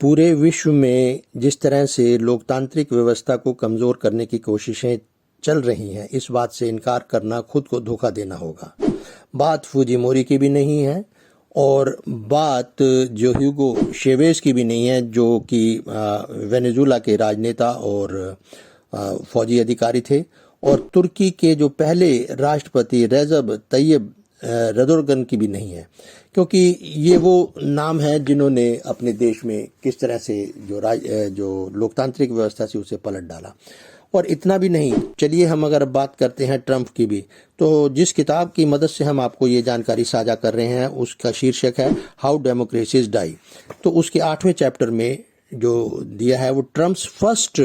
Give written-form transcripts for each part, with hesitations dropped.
पूरे विश्व में जिस तरह से लोकतांत्रिक व्यवस्था को कमज़ोर करने की कोशिशें चल रही हैं, इस बात से इनकार करना खुद को धोखा देना होगा। बात फुजिमोरी की भी नहीं है और बात जो ह्यूगो चेवेज़ की भी नहीं है, जो कि वेनेजुला के राजनेता और फौजी अधिकारी थे, और तुर्की के जो पहले राष्ट्रपति रेजब तैयब एर्दोगन की भी नहीं है, क्योंकि ये वो नाम है जिन्होंने अपने देश में किस तरह से जो लोकतांत्रिक व्यवस्था से उसे पलट डाला। और इतना भी नहीं, चलिए हम अगर बात करते हैं ट्रंप की भी, तो जिस किताब की मदद से हम आपको ये जानकारी साझा कर रहे हैं उसका शीर्षक है हाउ डेमोक्रेसीज डाई। तो उसके 8वें चैप्टर में जो दिया है वो Trump's first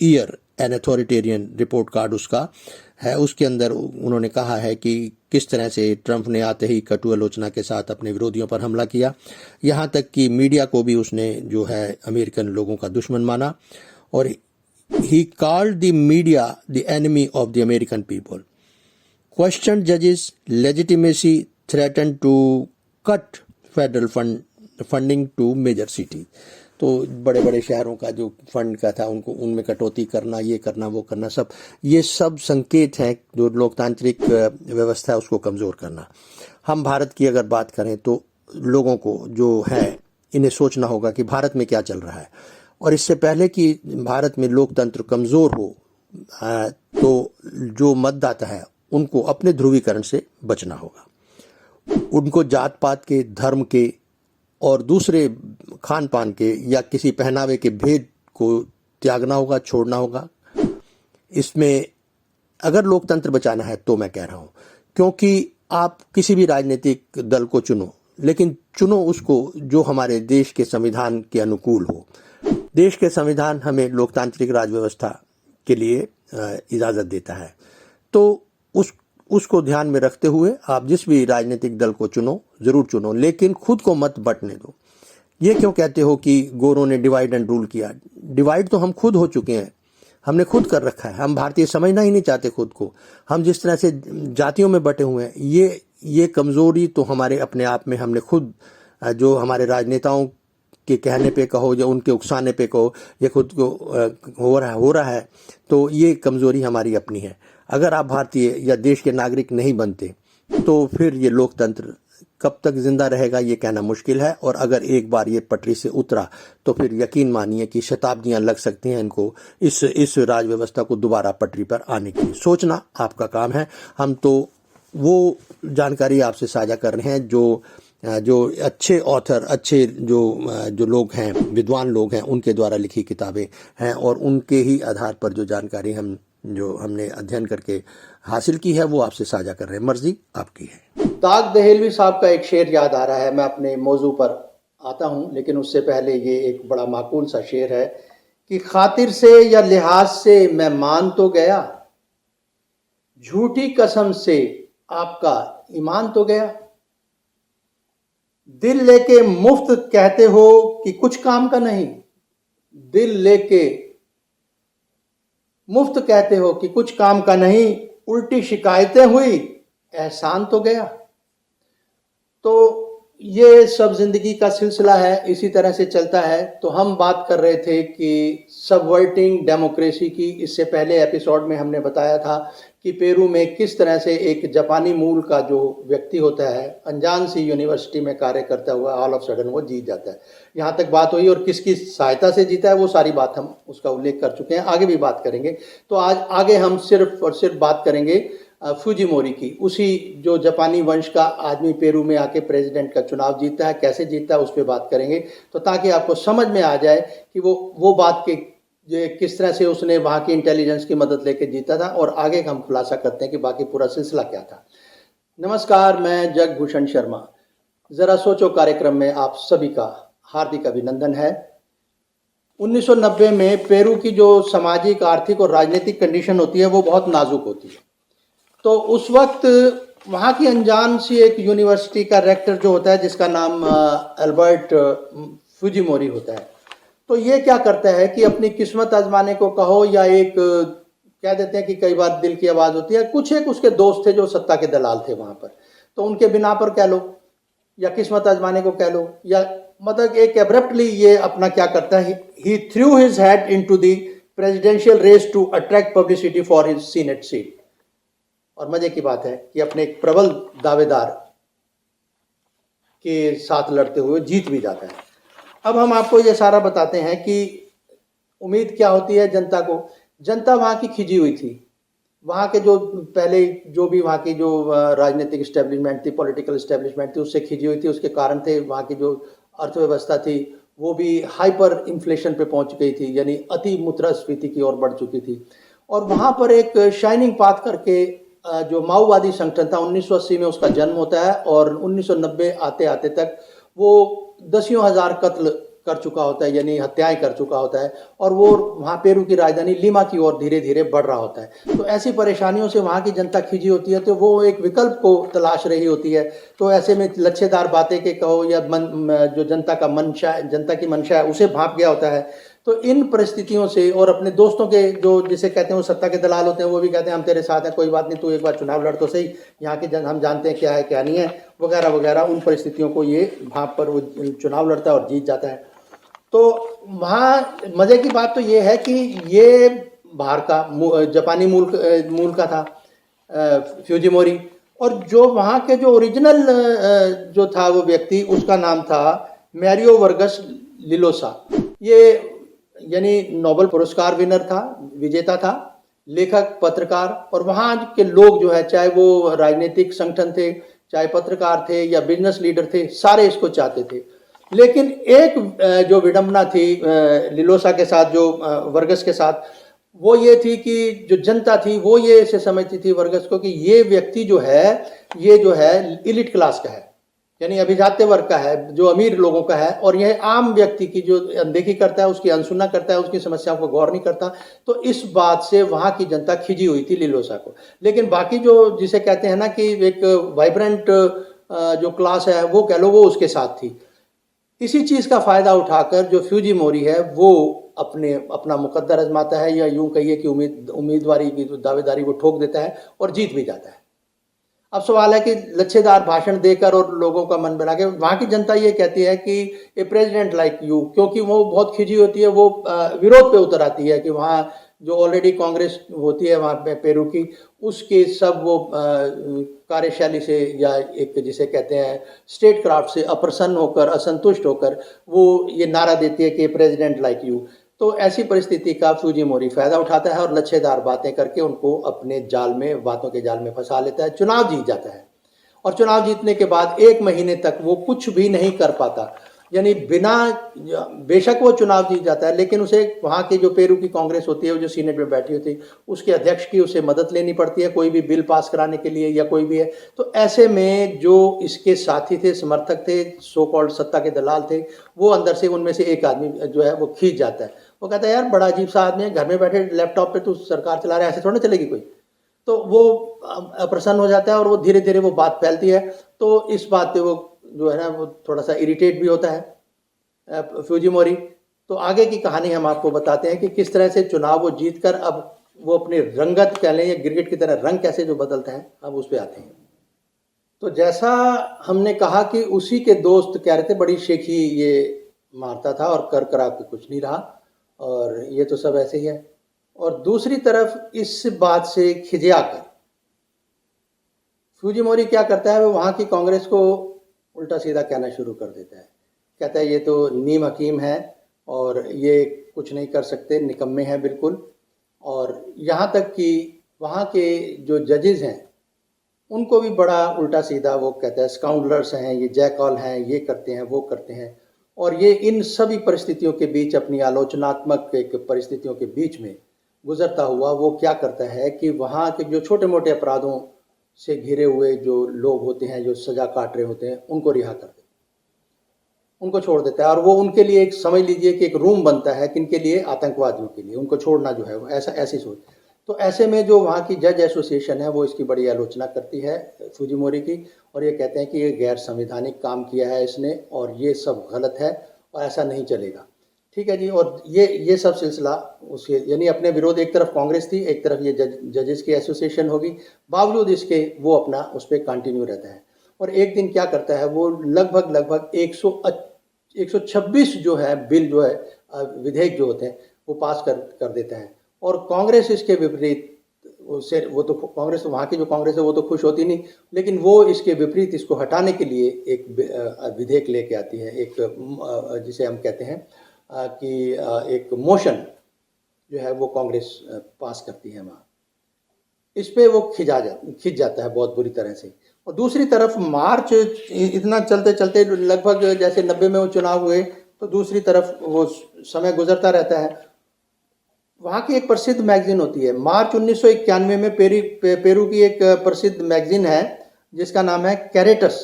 year an authoritarian report card उसका है। उसके अंदर उन्होंने कहा है कि किस तरह से ट्रंप ने आते ही कटु आलोचना के साथ अपने विरोधियों पर हमला किया, यहाँ तक कि मीडिया को भी उसने जो है अमेरिकन लोगों का दुश्मन माना, और he called the media the enemy of the American people, question जजेस legitimacy, threaten to cut federal funding to major city. तो बड़े बड़े शहरों का जो फंड का था उनको उनमें कटौती करना, ये करना वो करना, ये सब संकेत हैं जो लोकतांत्रिक व्यवस्था है उसको कमज़ोर करना। हम भारत की अगर बात करें तो लोगों को जो है इन्हें सोचना होगा कि भारत में क्या चल रहा है, और इससे पहले कि भारत में लोकतंत्र कमज़ोर हो तो जो मतदाता है उनको अपने ध्रुवीकरण से बचना होगा। उनको जात पात के, धर्म के और दूसरे खान पान के या किसी पहनावे के भेद को त्यागना होगा, छोड़ना होगा। इसमें अगर लोकतंत्र बचाना है तो मैं कह रहा हूं, क्योंकि आप किसी भी राजनीतिक दल को चुनो, लेकिन चुनो उसको जो हमारे देश के संविधान के अनुकूल हो। देश के संविधान हमें लोकतांत्रिक राज व्यवस्था के लिए इजाज़त देता है, तो उसको ध्यान में रखते हुए आप जिस भी राजनीतिक दल को चुनो, जरूर चुनो, लेकिन खुद को मत बंटने दो। ये क्यों कहते हो कि गोरों ने डिवाइड एंड रूल किया? डिवाइड तो हम खुद हो चुके हैं, हमने खुद कर रखा है। हम भारतीय समझना ही नहीं चाहते खुद को। हम जिस तरह से जातियों में बटे हुए हैं, ये कमजोरी तो हमारे अपने आप में हमने खुद, जो हमारे राजनेताओं के कहने पे कहो या उनके उकसाने पे कहो, ये खुद को हो रहा है, तो ये कमजोरी हमारी अपनी है। अगर आप भारतीय या देश के नागरिक नहीं बनते तो फिर ये लोकतंत्र कब तक जिंदा रहेगा ये कहना मुश्किल है, और अगर एक बार ये पटरी से उतरा तो फिर यकीन मानिए कि शताब्दियां लग सकती हैं इनको इस राज व्यवस्था को दोबारा पटरी पर आने के लिए। सोचना आपका काम है। हम तो वो जानकारी आपसे साझा कर रहे हैं जो अच्छे ऑथर, अच्छे जो लोग हैं, विद्वान लोग हैं, उनके द्वारा लिखी किताबें हैं, और उनके ही आधार पर जो जानकारी हमने अध्ययन करके हासिल की है वो आपसे साझा कर रहे हैं। मर्जी आपकी है। दाग दहेलवी साहब का एक शेर याद आ रहा है। मैं अपने मौजू पर आता हूं, लेकिन उससे पहले ये एक बड़ा माकूल सा शेर है कि खातिर से या लिहाज से मैं मान तो गया, झूठी कसम से आपका ईमान तो गया। दिल लेके मुफ्त कहते हो कि कुछ काम का नहीं, दिल लेके मुफ्त कहते हो कि कुछ काम का नहीं, उल्टी शिकायतें हुई एहसान तो गया। तो ये सब जिंदगी का सिलसिला है, इसी तरह से चलता है। तो हम बात कर रहे थे कि सबवर्टिंग डेमोक्रेसी की। इससे पहले एपिसोड में हमने बताया था कि पेरू में किस तरह से एक जापानी मूल का जो व्यक्ति होता है, अनजान सी यूनिवर्सिटी में कार्य करता हुआ ऑल ऑफ सडन वो जीत जाता है। यहाँ तक बात हुई, और किसकी सहायता से जीता है वो सारी बात हम उसका उल्लेख कर चुके हैं, आगे भी बात करेंगे। तो आज आगे हम सिर्फ और सिर्फ बात करेंगे फुजिमोरी की, उसी जो जापानी वंश का आदमी पेरू में आके प्रेसिडेंट का चुनाव जीतता है, कैसे जीतता है उस पर बात करेंगे। तो ताकि आपको समझ में आ जाए कि वो बात के किस तरह से उसने वहाँ की इंटेलिजेंस की मदद लेके जीता था, और आगे हम खुलासा करते हैं कि बाकी पूरा सिलसिला क्या था। नमस्कार, मैं जगभूषण शर्मा। ज़रा सोचो कार्यक्रम में आप सभी का हार्दिक अभिनंदन है। 1990 में पेरू की जो सामाजिक, आर्थिक और राजनीतिक कंडीशन होती है वो बहुत नाजुक होती है। तो उस वक्त वहाँ की अनजान सी एक यूनिवर्सिटी का रेक्टर जो होता है, जिसका नाम अल्बर्ट फुजिमोरी होता है, तो ये क्या करता है कि अपनी किस्मत आजमाने को कहो, या एक कह देते हैं कि कई बार दिल की आवाज़ होती है, कुछ एक उसके दोस्त थे जो सत्ता के दलाल थे वहाँ पर, तो उनके बिना पर कह लो, या किस्मत आजमाने को कह लो, या मतलब एक एब्रप्टली ये अपना क्या करता है, he threw his head into the presidential race to attract publicity for his senate seat. और मजे की बात है कि अपने एक प्रबल दावेदार के साथ लड़ते हुए जीत भी जाता है। अब हम आपको ये सारा बताते हैं कि उम्मीद क्या होती है जनता को। जनता वहाँ की खिजी हुई थी, वहाँ के जो पहले जो भी वहाँ की जो राजनीतिक इस्टेब्लिशमेंट थी, पॉलिटिकल इस्टेब्लिशमेंट थी, उससे खिजी हुई थी। उसके कारण थे वहाँ की जो अर्थव्यवस्था थी वो भी हाइपर इन्फ्लेशन पे पहुंच गई थी, यानी अति मुद्रास्फीति की ओर बढ़ चुकी थी। और वहाँ पर एक शाइनिंग पाथ करके जो माओवादी संगठन था, 1980 में उसका जन्म होता है और 1990 आते आते तक वो दसियों हजार कत्ल कर चुका होता है, यानी हत्याएं कर चुका होता है। और वो वहाँ पेरू की राजधानी लीमा की ओर धीरे धीरे बढ़ रहा होता है। तो ऐसी परेशानियों से वहाँ की जनता खिंची होती है, तो वो एक विकल्प को तलाश रही होती है। तो ऐसे में लच्छेदार बातें के कहो या जो जनता का मंशा, जनता की मंशा है, उसे भांप गया होता है। तो इन परिस्थितियों से और अपने दोस्तों के जो जिसे कहते हैं वो सत्ता के दलाल होते हैं, वो भी कहते हैं हम तेरे साथ हैं, कोई बात नहीं, तू एक बार चुनाव लड़ तो सही, यहाँ की हम जानते हैं क्या है क्या नहीं है, वगैरह वगैरह। उन परिस्थितियों को ये भांप पर वो चुनाव लड़ता है और जीत जाता है। तो वहाँ मजे की बात तो ये है कि ये बाहर का जापानी मूल का था फ्यूजिमोरी। और जो वहाँ के जो ओरिजिनल जो था वो व्यक्ति, उसका नाम था मैरियो वर्गस लिलोसा। ये यानी नोबेल पुरस्कार विनर था, विजेता था, लेखक, पत्रकार। और वहाँ के लोग जो है, चाहे वो राजनीतिक संगठन थे, चाहे पत्रकार थे या बिजनेस लीडर थे, सारे इसको चाहते थे। लेकिन एक जो विडंबना थी लिलोसा के साथ, जो वर्गस के साथ, वो ये थी कि जो जनता थी वो ये इसे समझती थी वर्गस को कि ये व्यक्ति जो है, ये जो है इलिट क्लास का है, यानी अभिजात्य वर्ग का है, जो अमीर लोगों का है। और यह आम व्यक्ति की जो अनदेखी करता है, उसकी अनसुना करता है, उसकी समस्याओं को गौर नहीं करता। तो इस बात से वहाँ की जनता खिजी हुई थी लिलोसा को। लेकिन बाकी जो जिसे कहते हैं ना कि एक वाइब्रेंट जो क्लास है, वो कह लो, वो उसके साथ थी। इसी चीज़ का फ़ायदा उठाकर जो फ्यूजिमोरी है वो अपना मुकद्दर आजमाता है, या यूं कहिए कि उम्मीदवारी की जो दावेदारी वो ठोक देता है और जीत भी जाता है। अब सवाल है कि लच्छेदार भाषण देकर और लोगों का मन बना के वहाँ की जनता ये कहती है कि ए प्रेसिडेंट लाइक यू, क्योंकि वो बहुत खिंची होती है, वो विरोध पे उतर आती है कि वहाँ जो ऑलरेडी कांग्रेस होती है वहाँ पे पेरू की, उसके सब वो कार्यशैली से या एक जिसे कहते हैं स्टेट क्राफ्ट से अप्रसन्न होकर, असंतुष्ट होकर वो ये नारा देती है कि प्रेसिडेंट लाइक यू। तो ऐसी परिस्थिति का फ्यूजिमोरी फायदा उठाता है और लच्छेदार बातें करके उनको अपने जाल में, बातों के जाल में फंसा लेता है, चुनाव जीत जाता है। और चुनाव जीतने के बाद 1 महीने तक वो कुछ भी नहीं कर पाता, यानी बिना, बेशक वो चुनाव जीत जाता है, लेकिन उसे वहाँ की जो पेरू की कांग्रेस होती है, जो सीनेट में बैठी होती है, उसके अध्यक्ष की उसे मदद लेनी पड़ती है कोई भी बिल पास कराने के लिए या कोई भी है। तो ऐसे में जो इसके साथी थे, समर्थक थे, सो कॉल्ड सत्ता के दलाल थे, वो अंदर से उनमें से एक आदमी जो है वो खींच जाता है। वो कहता है यार बड़ा अजीब सा आदमी है, घर में बैठे लैपटॉप पे तू सरकार चला रहा है, ऐसे थोड़ा चलेगी कोई। तो वो अप्रसन्न हो जाता है और वो धीरे धीरे वो बात फैलती है। तो इस बात पे वो जो है ना वो थोड़ा सा इरिटेट भी होता है फ्यूजिमोरी। तो आगे की कहानी हम आपको बताते हैं कि किस तरह से चुनाव वो जीत कर अब वो अपनी रंगत कह लें या गिरगिट की तरह रंग कैसे जो बदलता है, अब उस पर आते हैं। तो जैसा हमने कहा कि उसी के दोस्त कह रहे थे बड़ी शेखी ये मारता था और कर करा के कुछ नहीं रहा, और ये तो सब ऐसे ही है। और दूसरी तरफ इस बात से खिजिया कर फ्यूजिमोरी क्या करता है, वो वहाँ की कांग्रेस को उल्टा सीधा कहना शुरू कर देता है। कहता है ये तो नीम हकीम है और ये कुछ नहीं कर सकते, निकम्मे हैं बिल्कुल। और यहाँ तक कि वहाँ के जो जजेस हैं उनको भी बड़ा उल्टा सीधा वो कहता है, स्काउंडलर्स हैं, ये जैकॉल हैं, ये करते हैं, वो करते हैं। और ये इन सभी परिस्थितियों के बीच, अपनी आलोचनात्मक एक परिस्थितियों के बीच में गुजरता हुआ वो क्या करता है कि वहाँ के जो छोटे मोटे अपराधों से घिरे हुए जो लोग होते हैं, जो सजा काट रहे होते हैं, उनको रिहा कर देता है, उनको छोड़ देता है। और वो उनके लिए एक, समझ लीजिए कि एक रूम बनता है, किनके लिए, आतंकवादियों के लिए, उनको छोड़ना जो है वो ऐसी सोच। तो ऐसे में जो वहाँ की जज एसोसिएशन है वो इसकी बड़ी आलोचना करती है फ्यूजिमोरी की, और ये कहते हैं कि ये गैर संवैधानिक काम किया है इसने और ये सब गलत है और ऐसा नहीं चलेगा। ठीक है जी। और ये सब सिलसिला उसके, यानी अपने विरोध, एक तरफ कांग्रेस थी, एक तरफ ये जजेस की एसोसिएशन होगी, बावजूद इसके वो अपना उस पर कंटिन्यू रहता है। और एक दिन क्या करता है वो, लगभग 126 जो है बिल जो है विधेयक जो होते हैं वो पास कर देता है। और कांग्रेस इसके विपरीत उससे वो तो कांग्रेस वहाँ की जो कांग्रेस है वो तो खुश होती नहीं, लेकिन वो इसके विपरीत इसको हटाने के लिए एक विधेयक लेके आती है, एक जिसे हम कहते हैं कि एक मोशन जो है वो कांग्रेस पास करती है वहाँ। इस पे वो खिंच जाता है बहुत बुरी तरह से। और दूसरी तरफ मार्च इतना चलते चलते लगभग जैसे 90 में वो चुनाव हुए तो दूसरी तरफ वो समय गुजरता रहता है। वहाँ की एक प्रसिद्ध मैगजीन होती है, मार्च 1991 में पेरू की एक प्रसिद्ध मैगजीन है जिसका नाम है कैरेटस।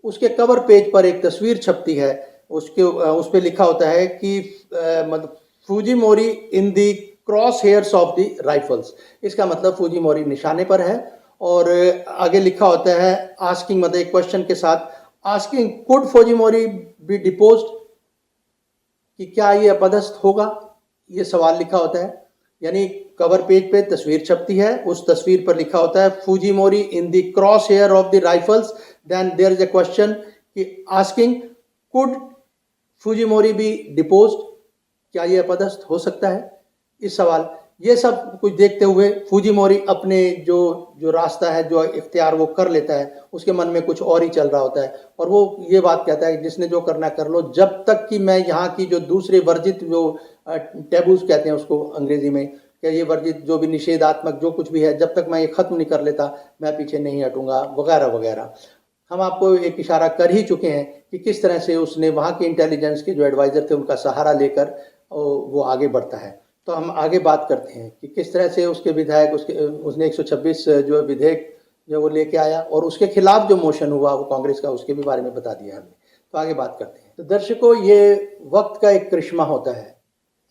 उसके कवर पेज पर एक तस्वीर छपती है, उस पे लिखा होता है कि मतलब Fujimori in the cross hairs of the rifles. इसका मतलब फूजिमोरी निशाने पर है। और आगे लिखा होता है आस्किंग, मतलब एक क्वेश्चन के साथ, asking could Fujimori be deposed, कि क्या ये अपदस्थ होगा, ये सवाल लिखा होता है। यानी कवर पेज पे तस्वीर छपती है, उस तस्वीर पर लिखा होता है Fujimori in the cross hair of the rifles, then there is a question कि asking could Fujimori be deposed, क्या ये अपदस्थ हो सकता है, इस सवाल। ये सब कुछ देखते हुए फूजिमोरी अपने जो रास्ता है, जो इख्तियार वो कर लेता है, उसके मन में कुछ और ही चल रहा होता है और वो ये बात कहता है कि जिसने जो करना कर लो, जब तक कि मैं यहाँ की जो दूसरे वर्जित जो टैबूज कहते हैं उसको अंग्रेजी में, कि ये वर्जित जो भी निषेधात्मक जो कुछ भी है, जब तक मैं ये ख़त्म नहीं कर लेता मैं पीछे नहीं हटूंगा, वगैरह वगैरह। हम आपको एक इशारा कर ही चुके हैं कि किस तरह से उसने वहाँ के इंटेलिजेंस के जो एडवाइज़र थे उनका सहारा लेकर वो आगे बढ़ता है। तो हम आगे बात करते हैं कि किस तरह से उसके विधायक उसने 126 जो विधेयक जो वो लेके आया और उसके खिलाफ जो मोशन हुआ वो कांग्रेस का, उसके भी बारे में बता दिया हमने। तो आगे बात करते हैं। तो दर्शकों, ये वक्त का एक करिश्मा होता है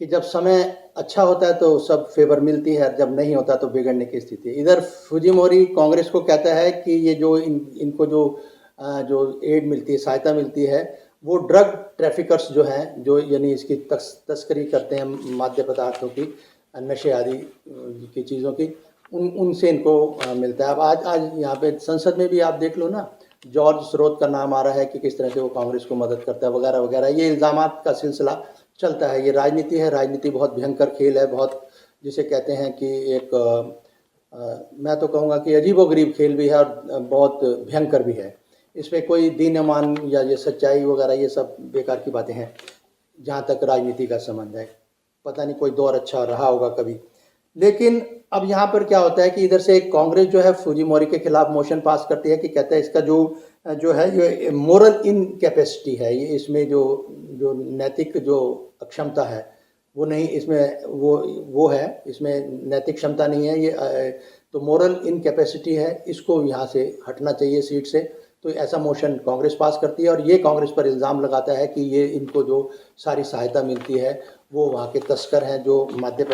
कि जब समय अच्छा होता है तो सब फेवर मिलती है, जब नहीं होता तो बिगड़ने की स्थिति। इधर फूजिमोरी कांग्रेस को कहता है कि ये जो इनको जो एड मिलती है, सहायता मिलती है, वो ड्रग ट्रैफिकर्स जो हैं, जो यानी इसकी तस्करी करते हैं मादक पदार्थों की, नशे आदि की चीज़ों की, उनसे इनको मिलता है। अब आज यहाँ पे संसद में भी आप देख लो ना, जॉर्ज स्रोत का नाम आ रहा है कि किस तरह से वो कांग्रेस को मदद करता है, वगैरह वगैरह। ये इल्ज़ामात का सिलसिला चलता है। ये राजनीति है, राजनीति बहुत भयंकर खेल है, बहुत जिसे कहते हैं कि एक मैं तो कहूँगा कि अजीबोगरीब खेल भी है और बहुत भयंकर भी है। इसमें कोई दीन ईमान या ये सच्चाई वगैरह ये सब बेकार की बातें हैं जहाँ तक राजनीति का संबंध है। पता नहीं कोई दौर अच्छा रहा होगा कभी। लेकिन अब यहाँ पर क्या होता है कि इधर से कांग्रेस जो है फूजिमोरी के खिलाफ मोशन पास करती है कि कहता है इसका जो है ये मोरल इनकैपेसिटी है, ये इसमें जो नैतिक जो अक्षमता है वो नहीं, इसमें वो है, इसमें नैतिक क्षमता नहीं है, ये तो मोरल इनकैपेसिटी है, इसको यहाँ से हटना चाहिए सीट से। तो ऐसा मोशन कांग्रेस पास करती है और ये कांग्रेस पर इल्ज़ाम लगाता है कि ये इनको जो सारी सहायता मिलती है वो वहाँ के तस्कर हैं, जो मादक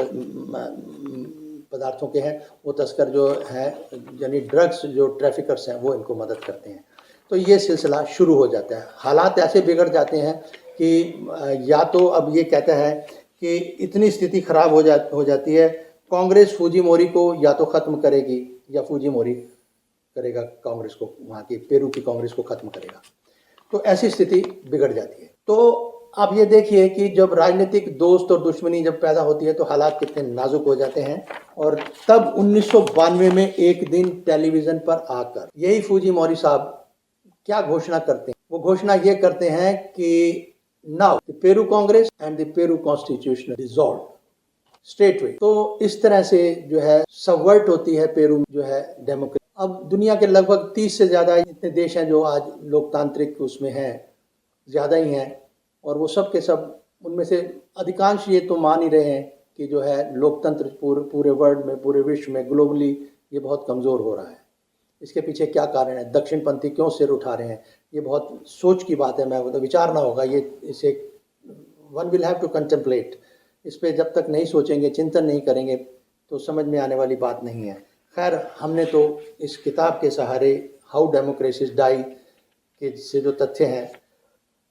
पदार्थों के हैं, वो तस्कर जो हैं यानी ड्रग्स जो ट्रैफिकर्स हैं वो इनको मदद करते हैं। तो ये सिलसिला शुरू हो जाता है। हालात ऐसे बिगड़ जाते हैं कि या तो अब ये कहता है कि इतनी स्थिति खराब हो जाती है, कांग्रेस फूजिमोरी को या तो ख़त्म करेगी या फूजिमोरी करेगा कांग्रेस को, वहाँ की पेरू की कांग्रेस को ख़त्म करेगा। तो ऐसी स्थिति बिगड़ जाती है। तो आप ये देखिए कि जब राजनीतिक दोस्त और दुश्मनी जब पैदा होती है तो हालात कितने नाजुक हो जाते हैं। और तब 1992 में एक दिन टेलीविज़न पर आकर यही फूजिमोरी साहब क्या घोषणा करते हैं, वो घोषणा ये करते हैं कि now the Peru Congress and the Peru constitution dissolve straight way. तो इस तरह से जो है सबवर्ट होती है पेरू जो है डेमोक्रेसी। अब दुनिया के लगभग 30 से ज़्यादा इतने देश हैं जो आज लोकतांत्रिक उसमें हैं, ज़्यादा ही हैं, और वो सब के सब उनमें से अधिकांश ये तो मान ही रहे हैं कि जो है लोकतंत्र पूरे वर्ल्ड में, पूरे विश्व में, ग्लोबली ये बहुत कमज़ोर हो रहा है। इसके पीछे क्या कारण है, दक्षिणपंथी क्यों सिर उठा रहे हैं, ये बहुत सोच की बात है। मैं तो विचारना होगा, ये इसे one will have to contemplate. इस पर जब तक नहीं सोचेंगे, चिंतन नहीं करेंगे तो समझ में आने वाली बात नहीं है। खैर, हमने तो इस किताब के सहारे हाउ डेमोक्रेसीज डाई के से जो तथ्य हैं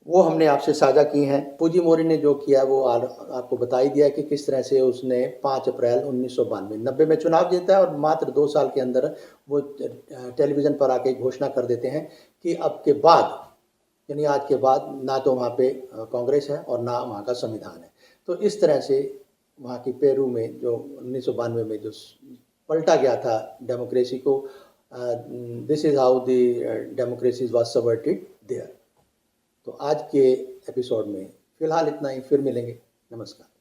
वो हमने आपसे साझा की हैं। फूजिमोरी ने जो किया वो आपको बता ही दिया कि किस तरह से उसने 5 अप्रैल 1992 में चुनाव जीता है और मात्र 2 साल के अंदर वो टेलीविज़न पर आके घोषणा कर देते हैं कि अब के बाद यानी आज के बाद ना तो वहाँ पे कांग्रेस है और ना वहाँ का संविधान है। तो इस तरह से वहाँ की पेरू में जो 1992 में जो पलटा गया था डेमोक्रेसी को, this is how the democracy was subverted there. तो आज के एपिसोड में फिलहाल इतना ही, फिर मिलेंगे। नमस्कार।